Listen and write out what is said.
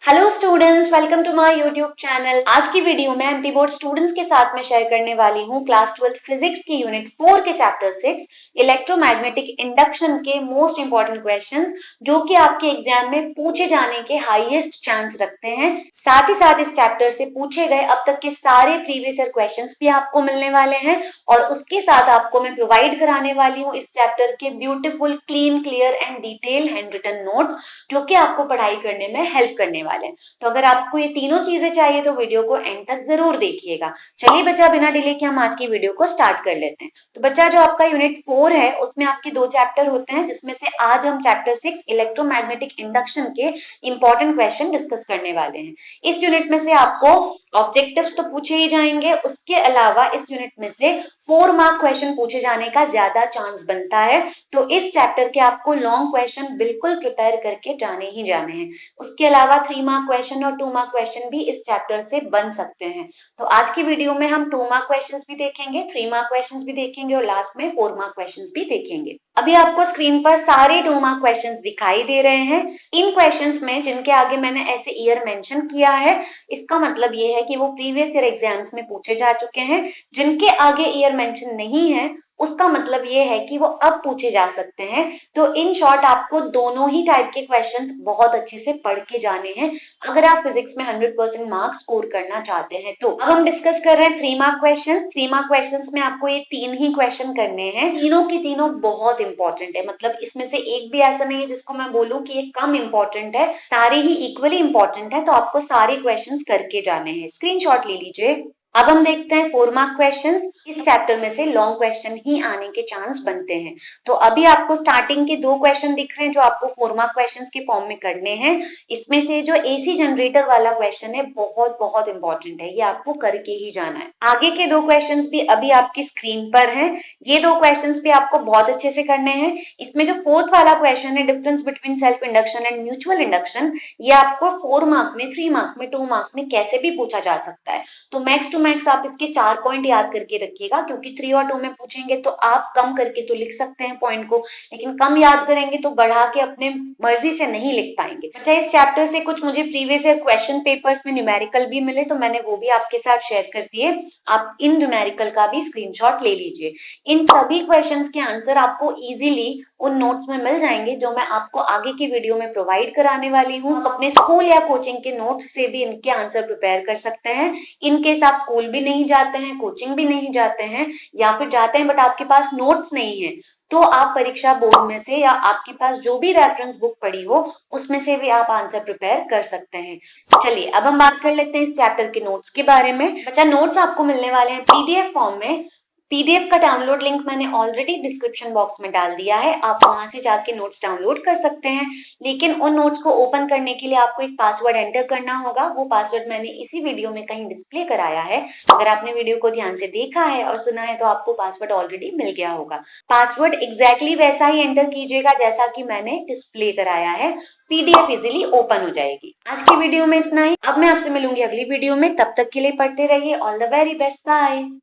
Hello students, welcome to my YouTube channel. आज की video में एमपी बोर्ड स्टूडेंट्स के साथ में शेयर करने वाली हूँ क्लास 12 फिजिक्स की यूनिट 4 के चैप्टर 6 इलेक्ट्रोमैग्नेटिक इंडक्शन के मोस्ट इंपॉर्टेंट क्वेश्चंस जो कि आपके एग्जाम में पूछे जाने के हाईएस्ट चांस रखते हैं। साथ ही साथ इस चैप्टर से पूछे गए अब तक के सारे प्रीवियस ईयर क्वेश्चंस भी आपको मिलने वाले हैं और उसके साथ आपको मैं प्रोवाइड कराने वाली हूँ इस चैप्टर के beautiful, clean, clear and detail handwritten notes जो कि आपको पढ़ाई करने में हेल्प करने वाले। तो अगर आपको ये तीनों चीजें चाहिए तो वीडियो को एंड तक जरूर देखिएगा। चलिए बच्चा, बिना डिले के हम आज की वीडियो को स्टार्ट कर लेते हैं। तो बच्चा, जो आपका यूनिट 4 है उसमें आपके दो चैप्टर होते हैं, जिसमें से आज हम चैप्टर 6 इलेक्ट्रोमैग्नेटिक इंडक्शन के इंपॉर्टेंट क्वेश्चन डिस्कस करने वाले हैं। इस यूनिट में से आपको ऑब्जेक्टिव्स तो पूछे ही जाएंगे, उसके अलावा इस यूनिट में से 4 मार्क क्वेश्चन पूछे जाने का ज्यादा चांस बनता है। तो इस चैप्टर के आपको लॉन्ग क्वेश्चन बिल्कुल प्रिपेयर करके जाने ही जाने हैं। उसके अलावा 3 मार्क क्वेश्चन और 2 मार्क क्वेश्चन भी इस चैप्टर से बन सकते हैं। तो आज की वीडियो में हम 2 मार्क क्वेश्चंस भी देखेंगे, 3 मार्क क्वेश्चंस भी देखेंगे और लास्ट में 4 मार्क क्वेश्चंस भी देखेंगे। अभी आपको स्क्रीन पर सारे 2 मार्क क्वेश्चंस दिखाई दे रहे हैं। इन क्वेश्चंस में जिनके आगे मैंने ऐसे ईयर मेंशन किया है, इसका मतलब ये है कि वो प्रीवियस ईयर एग्जाम्स में पूछे जा चुके हैं। जिनके आगे ईयर मेंशन नहीं है, उसका मतलब ये है कि वो अब पूछे जा सकते हैं। तो इन शॉर्ट आपको दोनों ही टाइप के क्वेश्चंस बहुत अच्छे से पढ़ के जाने हैं अगर आप फिजिक्स में 100% मार्क्स स्कोर करना चाहते हैं। तो अब हम डिस्कस कर रहे हैं 3 मार्क क्वेश्चंस। 3 मार्क क्वेश्चंस में आपको ये 3 ही क्वेश्चन करने हैं। तीनों के तीनों बहुत इंपॉर्टेंट है, मतलब इसमें से एक भी ऐसा नहीं है जिसको मैं बोलूं कि ये कम इंपॉर्टेंट है। सारे ही इक्वली इंपॉर्टेंट है, तो आपको सारे क्वेश्चंस करके जाने हैं। स्क्रीनशॉट ले लीजिए। अब हम देखते हैं 4 मार्क क्वेश्चंस। इस चैप्टर में से लॉन्ग क्वेश्चन ही आने के चांस बनते हैं। तो अभी आपको स्टार्टिंग के 2 क्वेश्चन दिख रहे हैं जो आपको 4 मार्क क्वेश्चंस के फॉर्म में करने हैं। इसमें से जो एसी जनरेटर वाला क्वेश्चन है बहुत बहुत इंपॉर्टेंट है, ये आपको करके ही जाना है। आगे के 2 क्वेश्चंस भी अभी आपकी स्क्रीन पर हैं। ये 2 क्वेश्चंस भी आपको बहुत अच्छे से करने हैं। इसमें जो 4th वाला क्वेश्चन है, difference between self induction and mutual induction, ये आपको 4 मार्क में, 3 मार्क में, 2 मार्क में कैसे भी पूछा जा सकता है। तो मैक्स टू मैक्स आप इसके 4 पॉइंट याद करके रखिएगा, क्योंकि 3 और 2 में पूछेंगे तो आप कम करके तो लिख सकते हैं पॉइंट को, लेकिन कम याद करेंगे तो बढ़ा के अपने मर्जी से नहीं लिख पाएंगे। अच्छा, इस चैप्टर से कुछ मुझे प्रीवियस ईयर क्वेश्चन पेपर्स में न्यूमेरिकल भी मिले, तो मैंने वो भी आपके साथ शेयर कर दिए। आप इन न्यूमेरिकल का भी स्क्रीनशॉट ले लीजिए। इन सभी क्वेश्चंस के आंसर आपको इजीली उन नोट्स में मिल जाएंगे जो मैं आपको आगे की वीडियो में प्रोवाइड कराने वाली हूँ। आप अपने स्कूल या कोचिंग के नोट्स से भी इनके आंसर प्रिपेयर कर सकते हैं। इनकेस आप स्कूल भी नहीं जाते हैं, कोचिंग भी नहीं जाते हैं, या फिर जाते हैं बट आपके पास नोट्स नहीं है, तो आप परीक्षा बोर्ड में से या आपके पास जो भी रेफरेंस बुक पड़ी हो उसमें से भी आप आंसर प्रिपेयर कर सकते हैं। चलिए अब हम बात कर लेते हैं इस चैप्टर के नोट्स के बारे में। बच्चा, नोट्स आपको मिलने वाले हैं पीडीएफ फॉर्म में। पीडीएफ का डाउनलोड लिंक मैंने ऑलरेडी डिस्क्रिप्शन बॉक्स में डाल दिया है, आप वहां से जाके नोट्स डाउनलोड कर सकते हैं। लेकिन उन नोट्स को ओपन करने के लिए आपको एक पासवर्ड एंटर करना होगा। वो पासवर्ड मैंने इसी वीडियो में कहीं डिस्प्ले कराया है। अगर आपने वीडियो को ध्यान से देखा है और सुना है तो आपको पासवर्ड ऑलरेडी मिल गया होगा। पासवर्ड एग्जैक्टली वैसा ही एंटर कीजिएगा जैसा कि मैंने डिस्प्ले कराया है। पीडीएफ इजीली ओपन हो जाएगी। आज की वीडियो में इतना ही। अब मैं आपसे मिलूंगी अगली वीडियो में, तब तक के लिए पढ़ते रहिए। All the very best, bye.